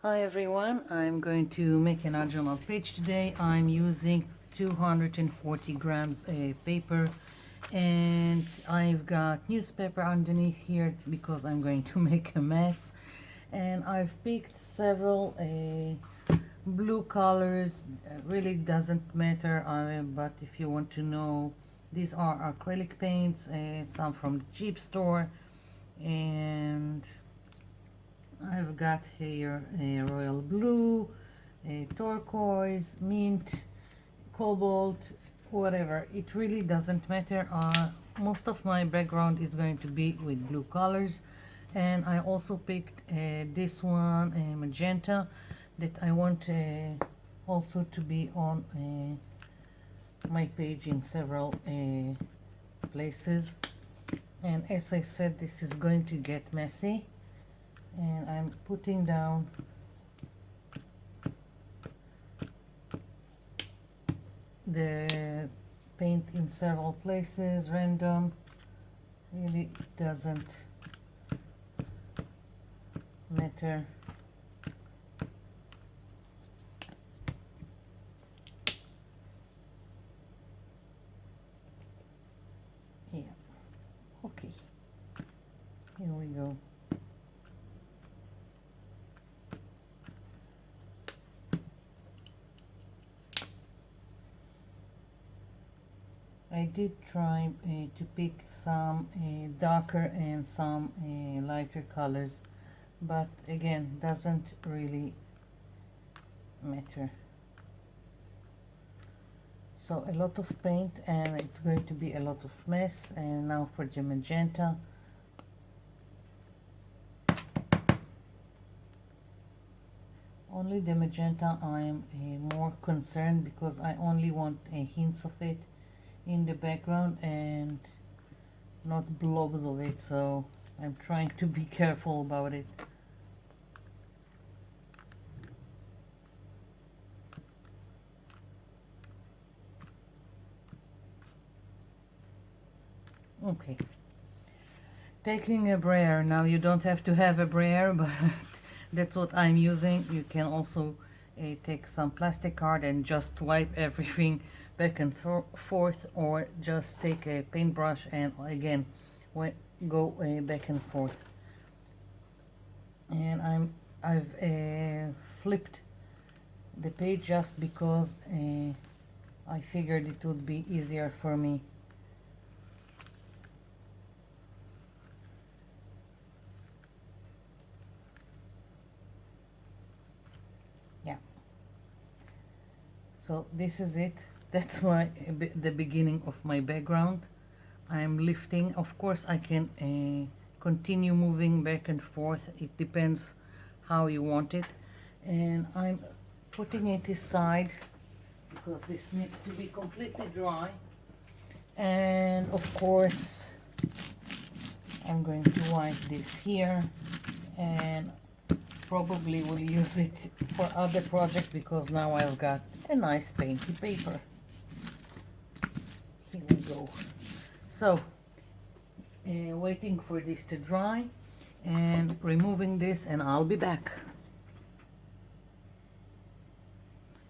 Hi everyone, I'm going to make an journal page today. I'm using 240 grams paper, and I've got newspaper underneath here because I'm going to make a mess. And I've picked several blue colors. Really doesn't matter, but if you want to know, these are acrylic paints, some from the cheap store, and I've got here a royal blue, a turquoise, mint, cobalt, whatever. It really doesn't matter. Most of my background is going to be with blue colors, and I also picked this one, a magenta, that I want also to be on my page in several places. And as I said, this is going to get messy, and I'm putting down the paint in several places, random. Really doesn't matter. Yeah, okay, here we go. I did try to pick some darker and some lighter colors, but again, doesn't really matter. So a lot of paint, and it's going to be a lot of mess. And now for the magenta. Only the magenta I'm more concerned, because I only want hints of it in the background and not blobs of it, so I'm trying to be careful about it. Okay, taking a brayer. Now you don't have to have a brayer, but that's what I'm using. You can also take some plastic card and just wipe everything back and forth, or just take a paintbrush and again go back and forth. And I've flipped the page just because I figured it would be easier for me. Yeah, so this is it. That's the beginning of my background. I'm lifting. Of course I can continue moving back and forth. It depends how you want it. And I'm putting it aside because this needs to be completely dry. And of course I'm going to wipe this here, and probably will use it for other projects, because now I've got a nice painty paper. Here we go. So waiting for this to dry and removing this, and I'll be back.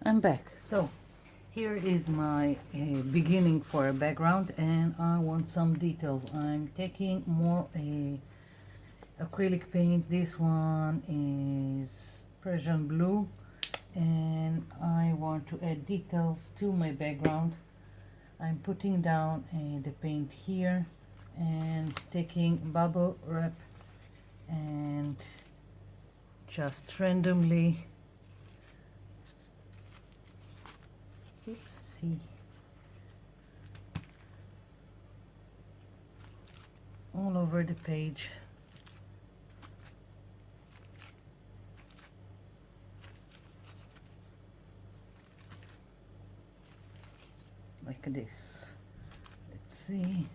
I'm back. So here is my beginning for a background, and I want some details. I'm taking more acrylic paint. This one is Persian blue, and I want to add details to my background. I'm putting down the paint here and taking bubble wrap and just randomly, oopsie, all over the page. Like this. Let's see.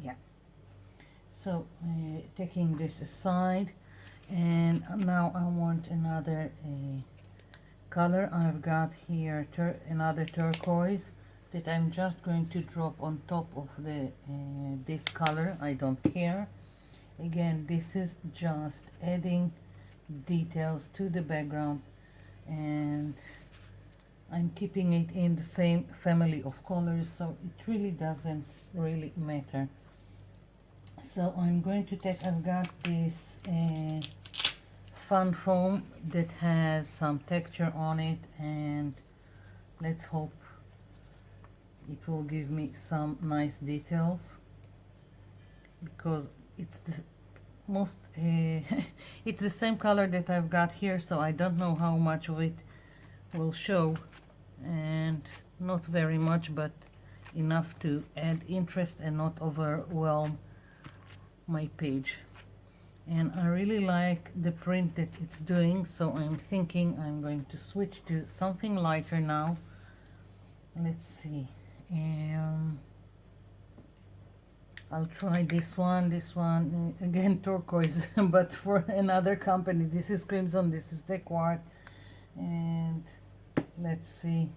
Yeah. So taking this aside, and now I want another color. I've got here another turquoise that I'm just going to drop on top of the this color. I don't care. Again, this is just adding details to the background, and I'm keeping it in the same family of colors, so it really doesn't really matter. So I'm going to take, I've got this fun foam that has some texture on it, and let's hope it will give me some nice details, because it's the most it's the same color that I've got here, so I don't know how much of it will show, and not very much, but enough to add interest and not overwhelm my page. And I really like the print that it's doing, so I'm thinking I'm going to switch to something lighter now. Let's see, I'll try this one again, turquoise, but for another company. This is crimson, this is Dequart, and let's see.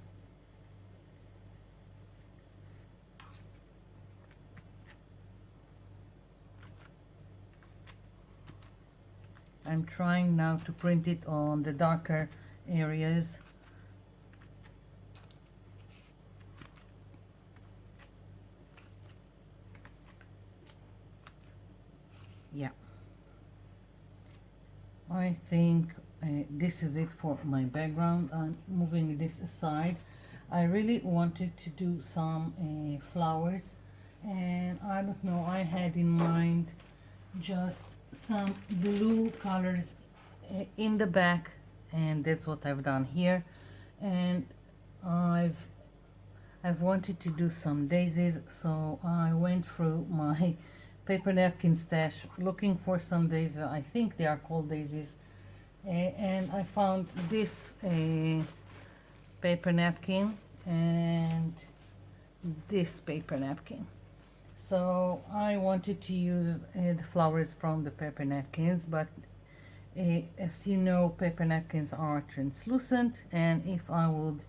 I'm trying now to print it on the darker areas. Yeah, I think this is it for my background. I'm moving this aside. I really wanted to do some flowers, and I don't know, I had in mind just some blue colors in the back, and that's what I've done here. And I've wanted to do some daisies, so I went through my paper napkin stash looking for some daisies. I think they are called daisies, and I found this paper napkin and this paper napkin. So I wanted to use the flowers from the paper napkins, but as you know, paper napkins are translucent, and if I would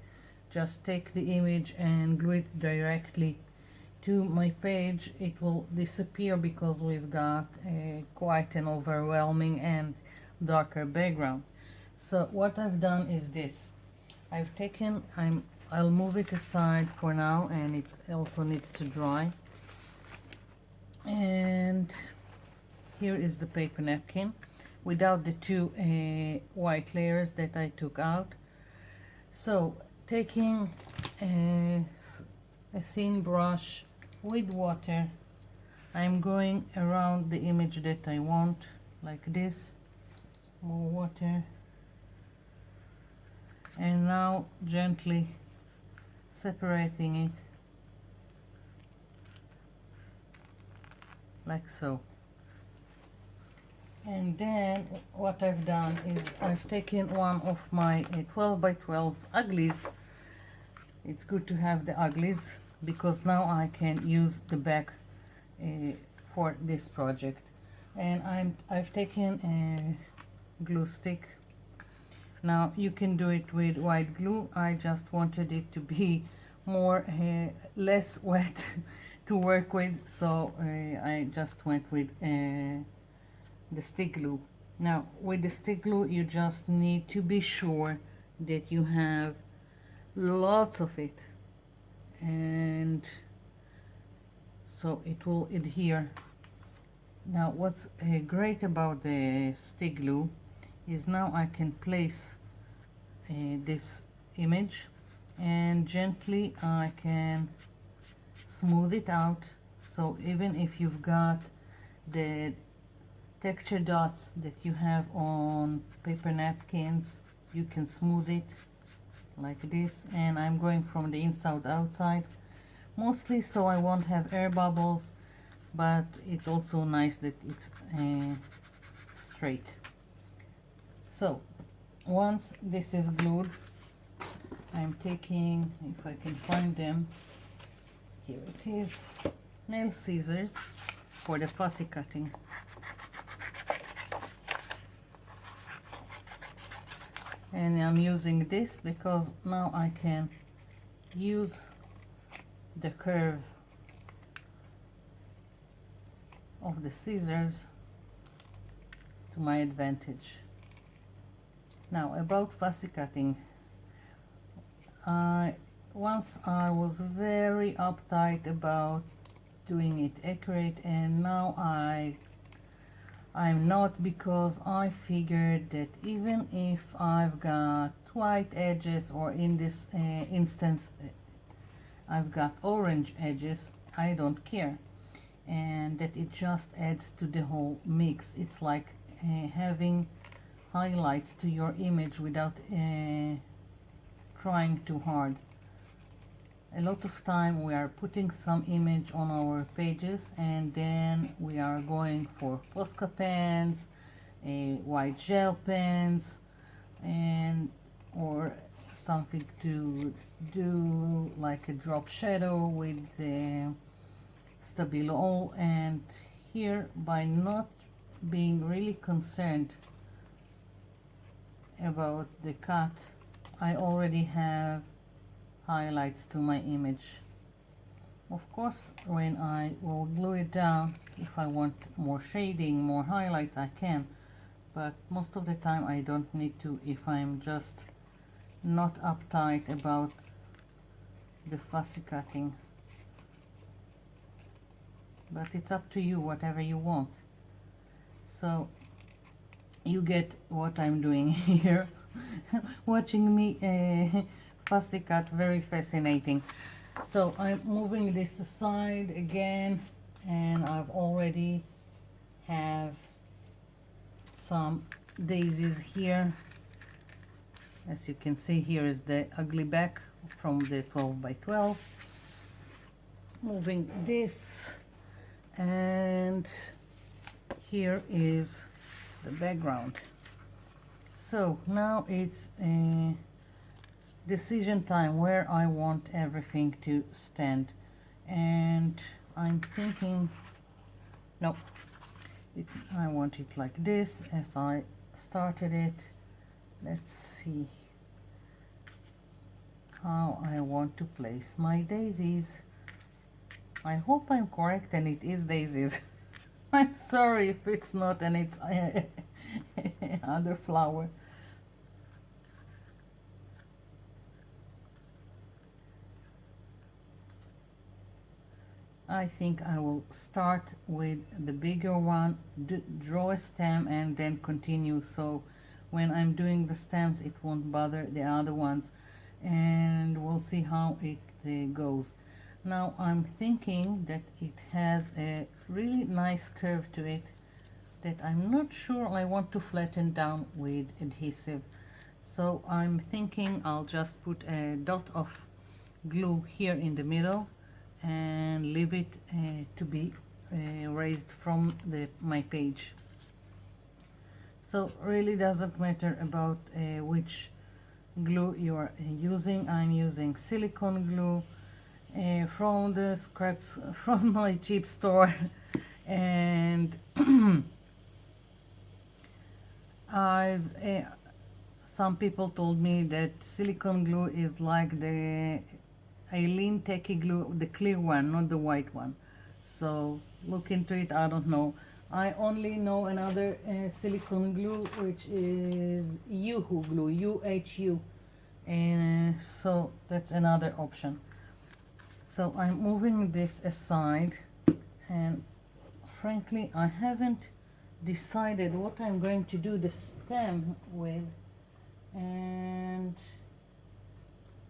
just take the image and glue it directly to my page, it will disappear, because we've got quite an overwhelming and darker background. So what I've done is this. I've taken, I'll move it aside for now, and it also needs to dry. And here is the paper napkin without the two white layers that I took out. So taking a thin brush with water, I'm going around the image that I want, like this. More water, and now gently separating it like so. And then what I've done is I've taken one of my 12 by 12 uglies. It's good to have the uglies, because now I can use the back for this project. And I've taken a glue stick. Now you can do it with white glue. I just wanted it to be more less wet to work with, so I just went with the stick glue. Now with the stick glue, you just need to be sure that you have lots of it, and so it will adhere. Now what's great about the stick glue is now I can place this image, and gently I can smooth it out. So even if you've got the texture dots that you have on paper napkins, you can smooth it like this. And I'm going from the inside outside mostly, so I won't have air bubbles, but it's also nice that it's straight. So once this is glued, I'm taking, if I can find them, here it is, nail scissors for the fussy cutting. And I'm using this because now I can use the curve of the scissors to my advantage. Now about fussy cutting, once I was very uptight about doing it accurate, and now I'm not, because I figured that even if I've got white edges, or in this instance I've got orange edges, I don't care, and that it just adds to the whole mix. It's like having highlights to your image without trying too hard. A lot of time we are putting some image on our pages, and then we are going for Posca pens, white gel pens, and or something to do like a drop shadow with the Stabilo. And here, by not being really concerned about the cut, I already have highlights to my image. Of course, when I will glue it down, if I want more shading, more highlights, I can, but most of the time I don't need to if I'm just not uptight about the fussy cutting. But it's up to you, whatever you want. So you get what I'm doing here. Watching me fussy cut, very fascinating. So I'm moving this aside again, and I've already have some daisies here. As you can see, here is the ugly back from the 12 by 12. Moving this, and here is the background. So now it's a decision time where I want everything to stand, and I'm thinking, no, I want it like this as I started it. Let's see how I want to place my daisies. I hope I'm correct and it is daisies. I'm sorry if it's not and it's other flower. I think I will start with the bigger one, draw a stem, and then continue, so when I'm doing the stems it won't bother the other ones, and we'll see how it goes. Now I'm thinking that it has a really nice curve to it that I'm not sure I want to flatten down with adhesive, so I'm thinking I'll just put a dot of glue here in the middle and leave it to be raised from my page. So really doesn't matter about which glue you are using. I'm using silicone glue from the scraps from my cheap store, and I've some people told me that silicone glue is like the Eileen Tacky glue, the clear one, not the white one. So look into it. I don't know. I only know another silicone glue, which is UHU glue, UHU, and so that's another option. So I'm moving this aside, and frankly I haven't decided what I'm going to do the stem with, and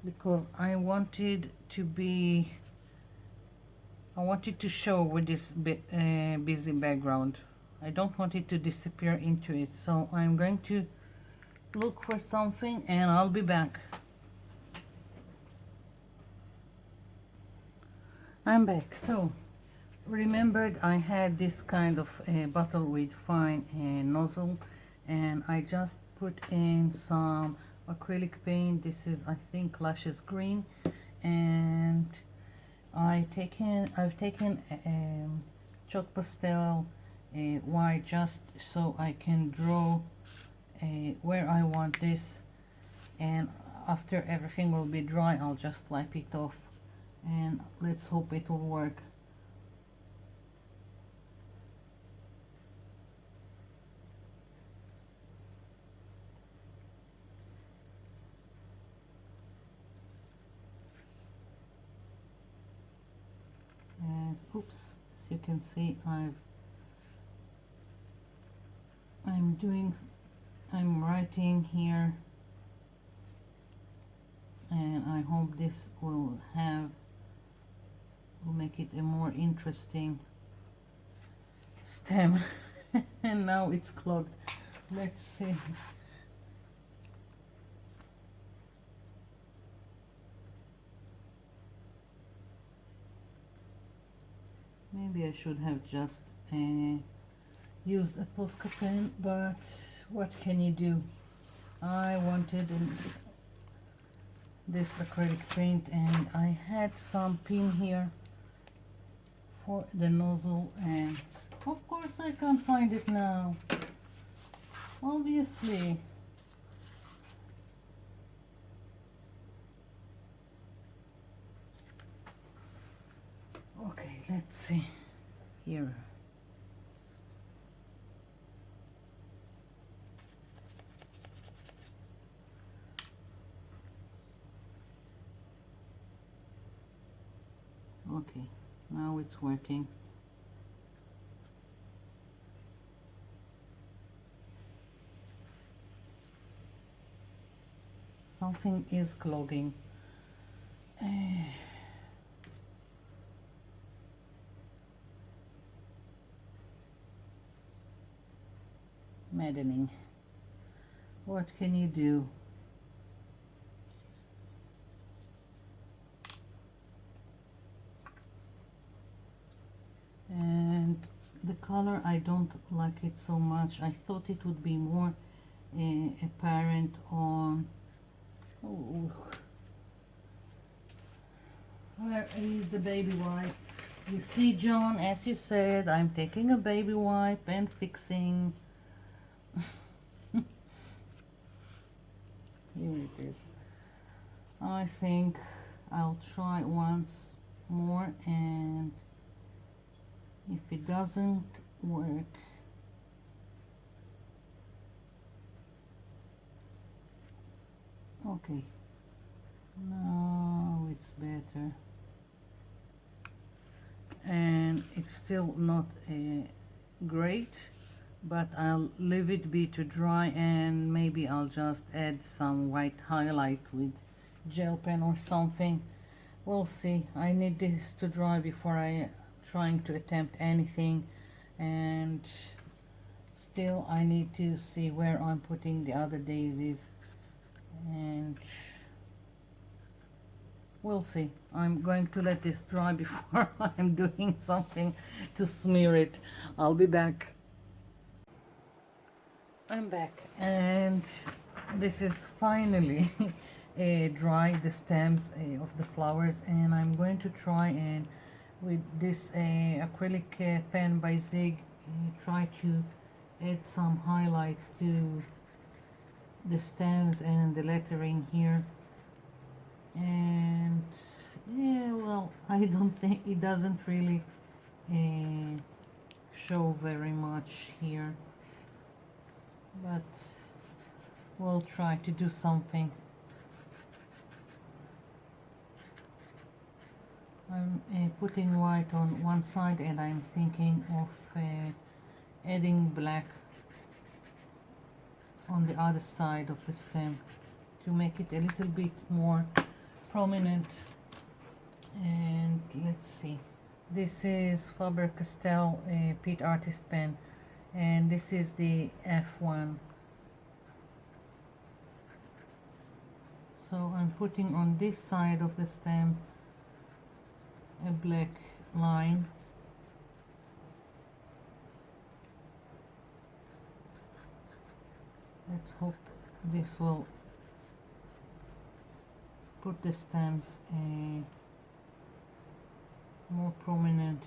because I wanted to show with this busy background. I don't want it to disappear into it, so I'm going to look for something and I'll be back. I'm back. So remembered I had this kind of bottle with fine nozzle, and I just put in some acrylic paint. This is, I think, Luscious Green, and I've taken chalk pastel white, just so I can draw where I want this, and after everything will be dry I'll just wipe it off and let's hope it will work. And oops, as you can see, I'm writing here, and I hope this will make it a more interesting stem. And now it's clogged. Let's see. Maybe I should have just used a Posca pen, but what can you do? I wanted this acrylic paint, and I had some pin here for the nozzle, and of course I can't find it now. Obviously. Okay, let's see here. Okay, now it's working. Something is clogging. Maddening. What can you do? And the color, I don't like it so much. I thought it would be more apparent on... Oh, where is the baby wipe? You see, John, as you said, I'm taking a baby wipe and fixing. Here it is. I think I'll try once more, and if it doesn't work, okay, now it's better, and it's still not great, but I'll leave it be to dry, and maybe I'll just add some white highlight with gel pen or something. We'll see. I need this to dry before I trying to attempt anything, and still I need to see where I'm putting the other daisies, and we'll see. I'm going to let this dry before I'm doing something to smear it. I'll be back. I'm back, and this is finally dry, the stems of the flowers, and I'm going to try and with this acrylic pen by Zig try to add some highlights to the stems and the lettering here. And yeah, well, I don't think it doesn't really show very much here, but we'll try to do something. I'm putting white on one side, and I'm thinking of adding black on the other side of the stem to make it a little bit more prominent. And let's see, this is Faber-Castell Pitt Artist Pen, and this is the F1. So I'm putting on this side of the stem a black line, let's hope this will put the stems more prominent.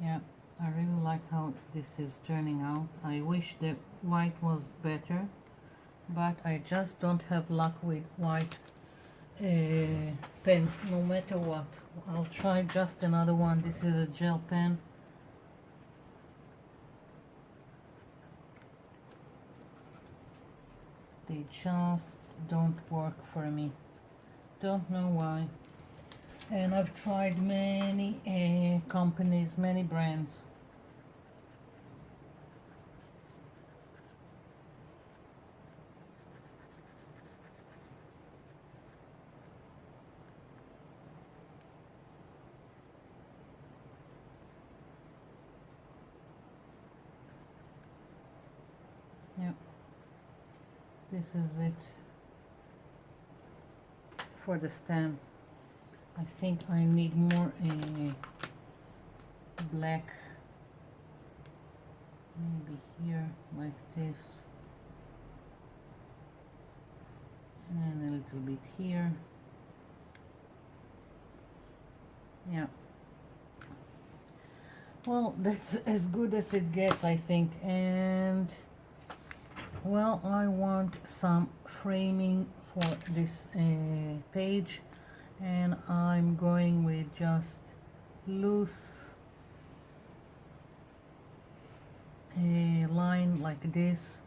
Yeah, I really like how this is turning out. I wish the white was better, but I just don't have luck with white pens no matter what. I'll try just another one. This is a gel pen. They just don't work for me. Don't know why. And I've tried many companies, many brands. Yep, this is it for the stem. I think I need more black, maybe here like this, and a little bit here. Yeah, well, that's as good as it gets, I think. And well, I want some framing for this page, and I'm going with just loose line like this.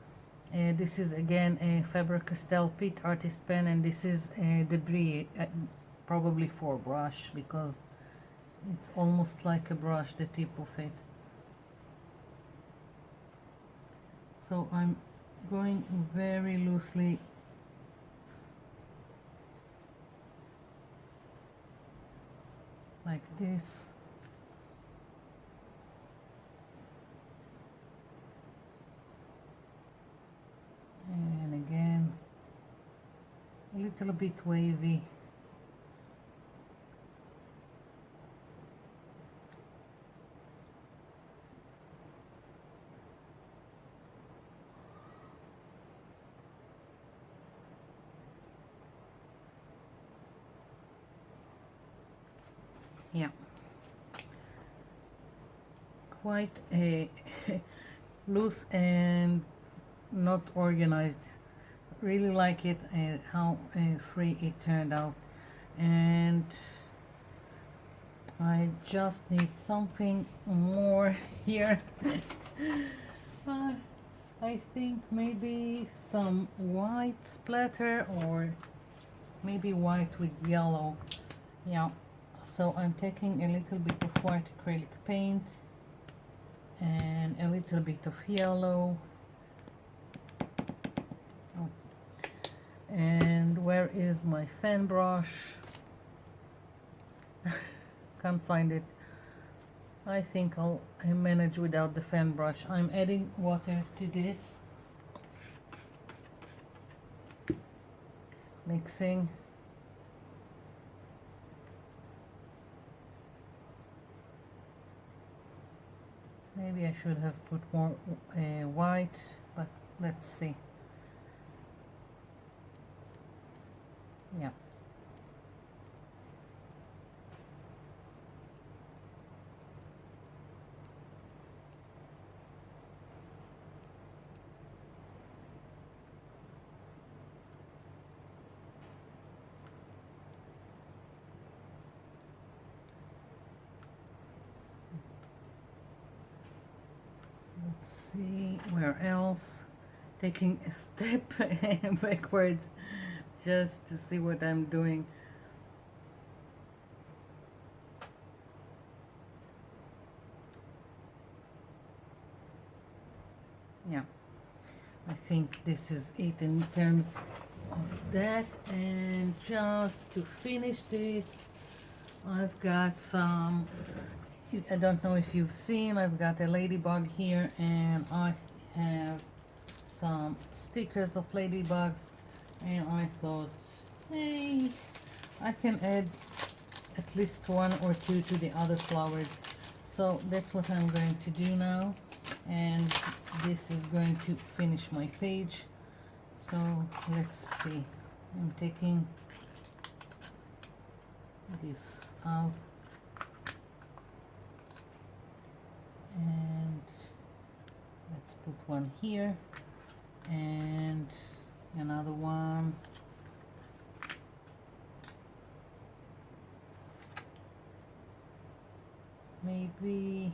This is again a Faber-Castell Pitt Artist pen, and this is debris, probably for brush, because it's almost like a brush, the tip of it. So I'm going very loosely like this. And again, a little bit wavy. Yeah, quite a loose and not organized. Really like it, how free it turned out. And I just need something more here. I think maybe some white splatter, or maybe white with yellow. Yeah, so I'm taking a little bit of white acrylic paint and a little bit of yellow. Oh. And where is my fan brush? Can't find it. I think I'll manage without the fan brush. I'm adding water to this, mixing. Maybe I should have put more white, but let's see. Yeah. Let's see where else. Taking a step backwards just to see what I'm doing. Yeah, I think this is it in terms of that. And just to finish this, I've got some, I don't know if you've seen, I've got a ladybug here, and I have some stickers of ladybugs, and I thought, hey, I can add at least one or two to the other flowers. So that's what I'm going to do now, and this is going to finish my page. So let's see, I'm taking this out. put one here and another one. Maybe,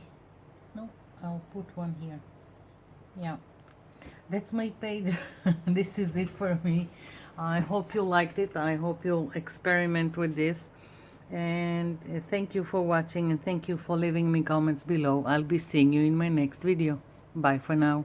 no, I'll put one here. Yeah, that's my page. This is it for me. I hope you liked it. I hope you'll experiment with this. And thank you for watching, and thank you for leaving me comments below. I'll be seeing you in my next video. Bye for now.